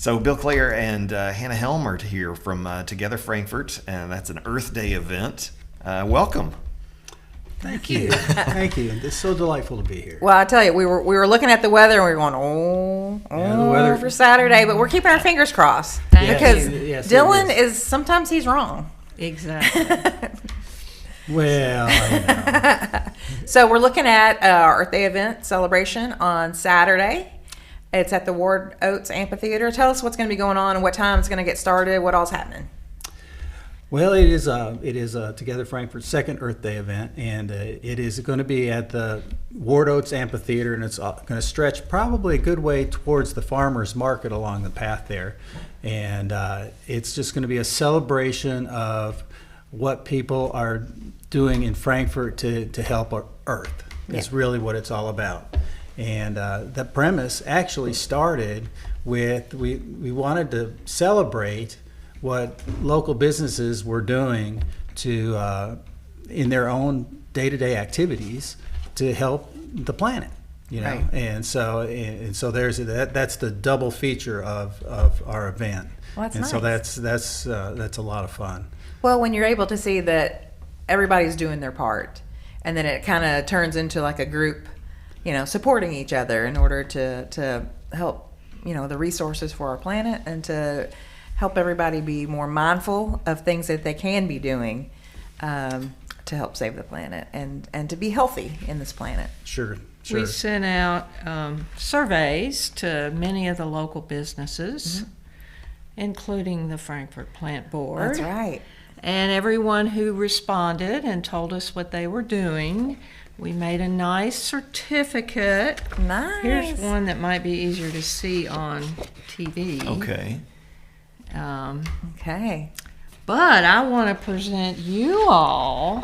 So Bill Klier and Hannah Helm are here from Together Frankfort, and that's an Earth Day event. Welcome. Thank you. Thank you. It's so delightful to be here. Well, I tell you, we were looking at the weather and we were going, the weather for Saturday, but we're keeping our fingers crossed because Dylan is sometimes he's wrong. Exactly. Well, I know. So we're looking at our Earth Day event celebration on Saturday. It's at the Ward Oats Amphitheater. Tell us what's going to be going on and what time it's going to get started, what all's happening. Well, it is Together Frankfort's second Earth Day event, and it is going to be at the Ward Oats Amphitheater, and it's going to stretch probably a good way towards the farmers market along the path there. And it's just going to be a celebration of what people are doing in Frankfort to help our Earth. That's really what it's all about. And the premise actually started with we wanted to celebrate what local businesses were doing to in their own day-to-day activities to help the planet, you know. Right. And so there's that's the double feature of our event. Well, that's and nice. So that's a lot of fun. Well, when you're able to see that everybody's doing their part, and then it kind of turns into like a group, you know, supporting each other in order to help, you know, the resources for our planet and to help everybody be more mindful of things that they can be doing to help save the planet and to be healthy in this planet. Sure. We sent out surveys to many of the local businesses, including the Frankfort Plant Board. That's right. And everyone who responded and told us what they were doing, we made a nice certificate. Nice. Here's one that might be easier to see on TV. Okay. Okay. But I want to present you all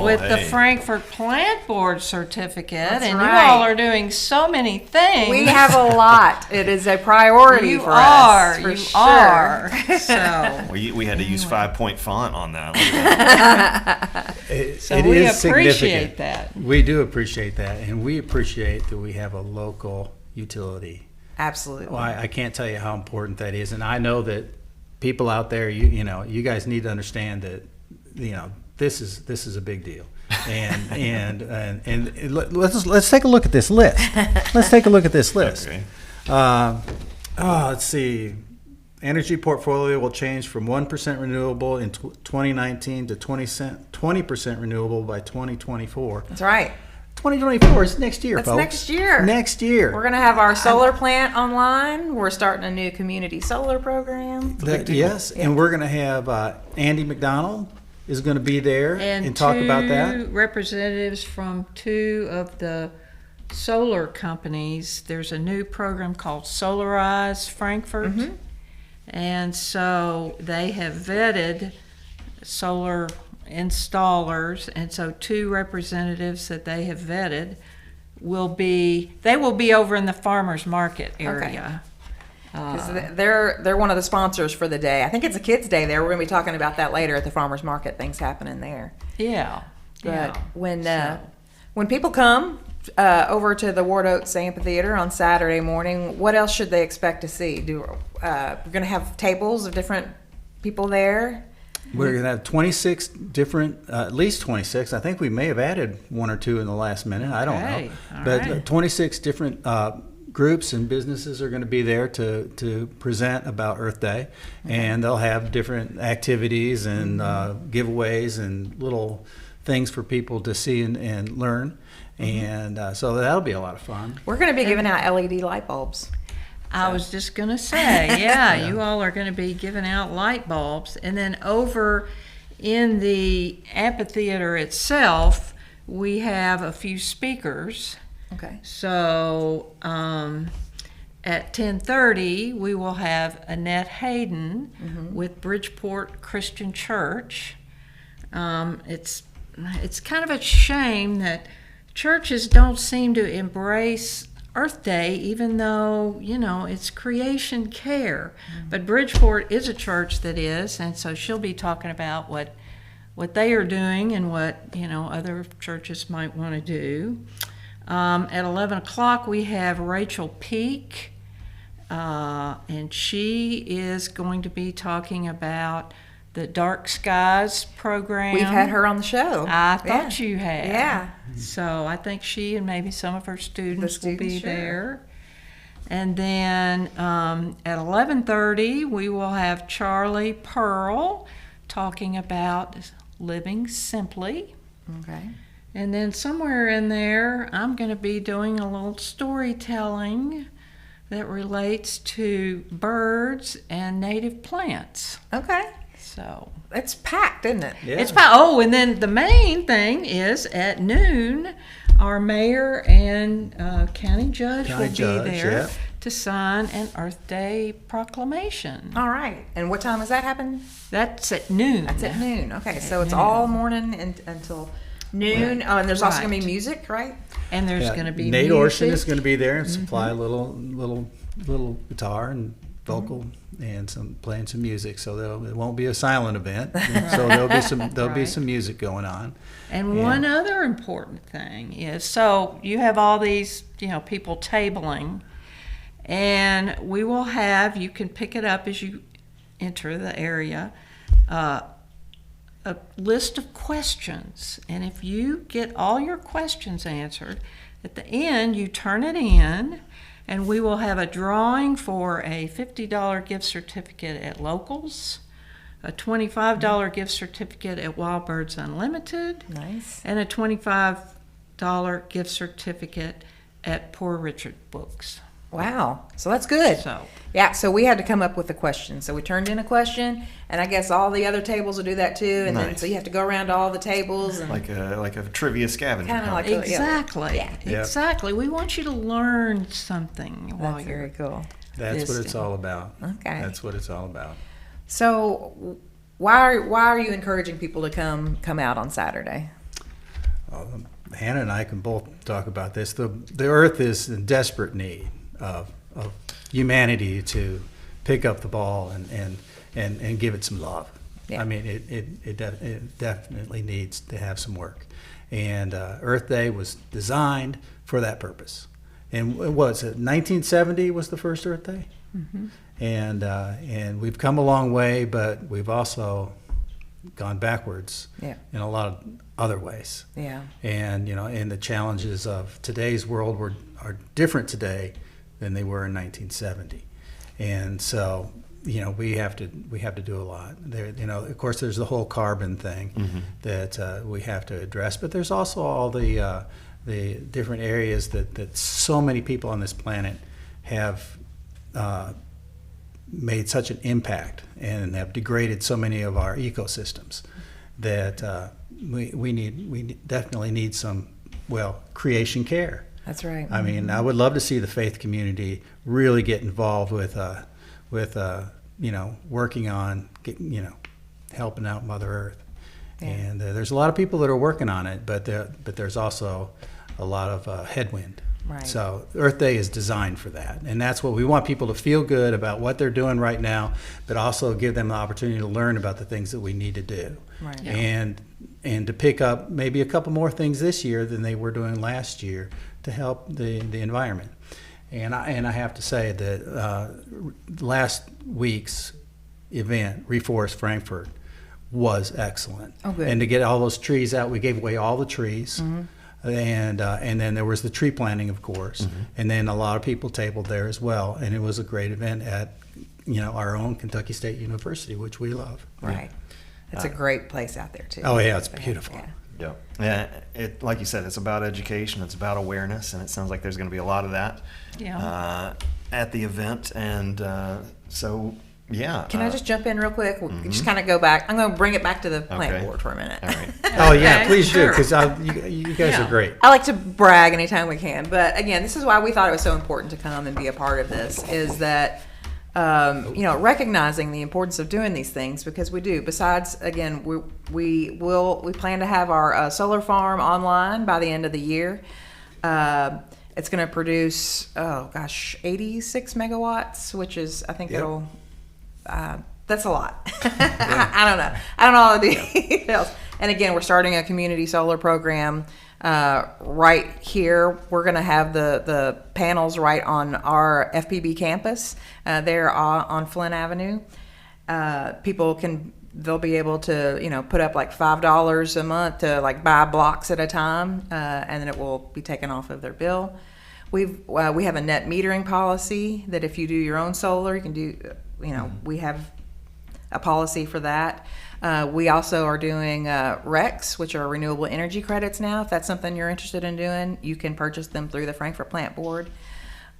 with the hey. Frankfort Plant Board certificate. That's and right. you all are doing so many things. We have a lot. It is a priority for us. For You sure. are. So, Well, we had to use 5-point font on that. Look at that. It we is appreciate significant. that. We do appreciate that, and we appreciate that we have a local utility. Absolutely. Well, I can't tell you how important that is, and I know that people out there, you know, you guys need to understand that, you know, this is a big deal, and let's take a look at this list. Let's take a look at this list. Okay. Let's see. Energy portfolio will change from 1% renewable in 2019 to 20% renewable by 2024. That's right. 2024 is next year, That's folks. next year. Next year. We're going to have our solar plant online. We're starting a new community solar program. Yes, and we're going to have Andy McDonald is going to be there and talk about that. two representatives from two of the solar companies. There's a new program called Solarize Frankfort. And so they have vetted solar installers, and so two representatives that they have vetted will be over in the farmers market area. 'Cause they're one of the sponsors for the day. I think it's a kids' day there. We're going to be talking about that later at the farmers market. Things happening there. Yeah. But when people come over to the Ward Oats Amphitheater on Saturday morning, what else should they expect to see? We're going to have tables of different people there. We're going to have 26 different, at least 26. I think we may have added one or two in the last minute. I don't know. All But right. 26 different groups and businesses are going to be there to present about Earth Day. And they'll have different activities and giveaways and little things for people to see and learn. And so that'll be a lot of fun. We're going to be giving out LED light bulbs. I was just going to say, you all are going to be giving out light bulbs. And then over in the amphitheater itself, we have a few speakers. Okay. So at 10:30, we will have Annette Hayden with Bridgeport Christian Church. It's kind of a shame that churches don't seem to embrace Earth Day, even though, you know, it's creation care. But Bridgeport is a church that is, and so she'll be talking about what they are doing and what, you know, other churches might want to do. At 11 o'clock, we have Rachel Peak and she is going to be talking about the Dark Skies program. We've had her on the show. I thought you had. Yeah. So I think she and maybe some of her students will be students, sure. there. And then at 11:30, we will have Charlie Pearl talking about living simply. Okay. And then somewhere in there, I'm going to be doing a little storytelling that relates to birds and native plants. Okay. So It's packed, isn't it? Yeah. it's fine. Oh, and then the main thing is at noon, our mayor and county judge County will judge, be there yeah. to sign an Earth Day proclamation. All right. And what time does that happen? That's at noon. That's at noon. Okay. So it's noon. all morning until noon. Right. Oh, and there's also going to Right. be music, right? And there's Yeah, going to be Nate music. Orson is going to be there and supply a little guitar and vocal and playing some music. So it won't be a silent event. So there'll be Right. some music going on. And Yeah. one other important thing is, so you have all these, people tabling, and we will have, you can pick it up as you enter the area, a list of questions. And if you get all your questions answered, at the end you turn it in, and we will have a drawing for a $50 gift certificate at Locals, a $25 gift certificate at Wild Birds Unlimited, Nice. and a $25 gift certificate at Poor Richard Books. Wow. So that's good. So, Yeah, so we had to come up with a question. So we turned in a question, and I guess all the other tables will do that too. And then Nice. so you have to go around to all the tables and Like a trivia scavenger Kinda hunt. like a- exactly. Yeah. Yeah. Exactly. We want you to learn something while that's you're very cool. That's what it's Visiting. all about. Okay. That's what it's all about. So why are you encouraging people to come out on Saturday? Hannah and I can both talk about this. The Earth is in desperate need of humanity to pick up the ball and give it some love. Yeah. I mean, it definitely needs to have some work. And Earth Day was designed for that purpose. And what was it? 1970 was the first Earth Day. Mm-hmm. And we've come a long way, but we've also gone backwards Yeah. in a lot of other ways. Yeah. And and the challenges of today's world are different today than they were in 1970. And so we have to do a lot there. Of course, there's the whole carbon thing that we have to address, but there's also all the different areas that so many people on this planet have made such an impact and have degraded so many of our ecosystems that we definitely need some creation care. That's right. I mean, I would love to see the faith community really get involved with working on helping out Mother Earth. Yeah. And there's a lot of people that are working on it, but there's also a lot of headwind. Right. So Earth Day is designed for that, and that's what we want people to feel good about what they're doing right now, but also give them the opportunity to learn about the things that we need to do, Right. Yeah. and to pick up maybe a couple more things this year than they were doing last year to help the environment. And I have to say that last week's event, Reforest Frankfort, was excellent. Oh, good. And to get all those trees out, we gave away all the trees. Mm-hmm. And then there was the tree planting, of course, and then a lot of people tabled there as well. And it was a great event at our own Kentucky State University, which we love. Right. It's a great place out there too. Oh yeah, it's beautiful. Yeah. Yeah, like you said, it's about education, it's about awareness, and it sounds like there's going to be a lot of that at the event. And so, yeah. Can I just jump in real quick? We'll just kind of go back. I'm going to bring it back to the plant Okay. board for a minute. All right. Oh yeah, Okay, please do, sure. because you guys Yeah. are great. I like to brag anytime we can, but again, this is why we thought it was so important to come and be a part of this. Is that recognizing the importance of doing these things, because we do. Besides, again, we plan to have our solar farm online by the end of the year. It's going to produce 86 megawatts, which is I think Yep. it'll. That's a lot. I don't know all the details. And again, we're starting a community solar program Right here, we're going to have the panels right on our FPB campus there on Flint Avenue. They'll be able to, put up like $5 a month to like buy blocks at a time, and then it will be taken off of their bill. We have a net metering policy that if you do your own solar, you can do, we have a policy for that. We also are doing RECs, which are renewable energy credits now. If that's something you're interested in doing, you can purchase them through the Frankfort Plant Board.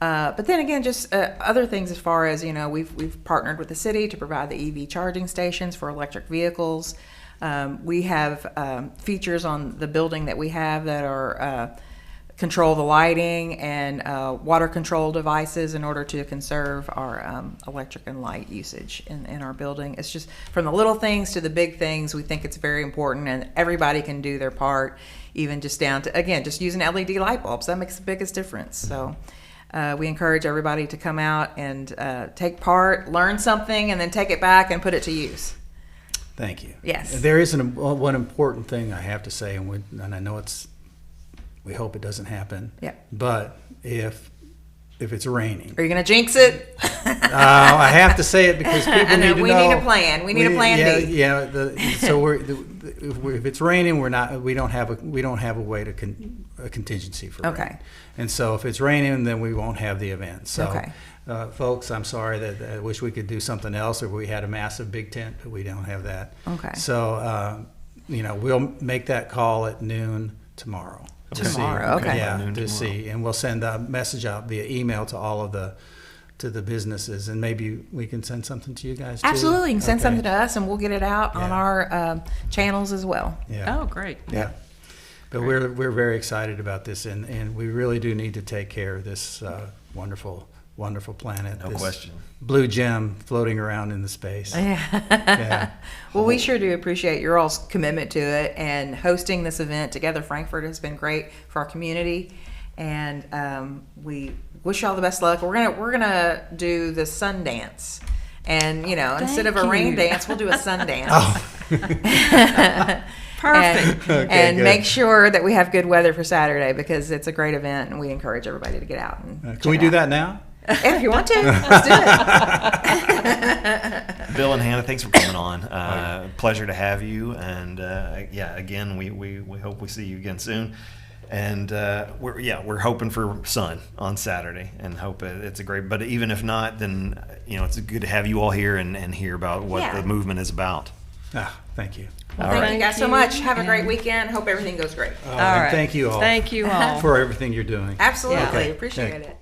But then again, just other things as far as, we've partnered with the city to provide the EV charging stations for electric vehicles. We have features on the building that we have that are control the lighting and water control devices in order to conserve our electric and light usage in our building. It's just from the little things to the big things, we think it's very important, and everybody can do their part, even just down to, again, just using LED light bulbs. That makes the biggest difference. So we encourage everybody to come out and take part, learn something, and then take it back and put it to use. Thank you. Yes. There is one important thing I have to say, and I know we hope it doesn't happen. Yeah. But if it's raining, Are you going to jinx it? I have to say it because people need to know. We need a plan. We need a plan B. Yeah. If it's raining, we don't have a way to a contingency for rain. Okay. And so if it's raining, then we won't have the event. So, Okay. Folks, I'm sorry that I wish we could do something else, or we had a massive big tent, but we don't have that. Okay. So, we'll make that call at noon tomorrow. Tomorrow, okay. Yeah, Noon to tomorrow. see, and we'll send a message out via email to all of the businesses, and maybe we can send something to you guys too. Absolutely. You can send Okay. something to us, and we'll get it out on Yeah. our channels as well. Yeah. Oh, great. Yeah. But we're very excited about this, and we really do need to take care of this wonderful planet. No this question. Blue gem floating around in the space. Yeah. Well, we sure do appreciate your all's commitment to it, and hosting this event Together Frankfort has been great for our community, and we wish y'all the best luck. We're gonna do the sun dance, and instead of a rain you. dance, we'll do a sun dance. Perfect. And good. make sure that we have good weather for Saturday, because it's a great event, and we encourage everybody to get out and Can check we it do out. that now? If you want to, let's do it. Bill and Hannah, thanks for coming on. Pleasure to have you. And again, we hope we see you again soon. And we're hoping for sun on Saturday, and hope it's a great. But even if not, then it's good to have you all here and hear about what Yeah. the movement is about. Thank you. Well, All thank right. you guys so much. Have a great weekend. Hope everything goes great. Oh, All and right. thank you all Thank you all. for everything you're doing. Absolutely. Okay. Appreciate Okay. it.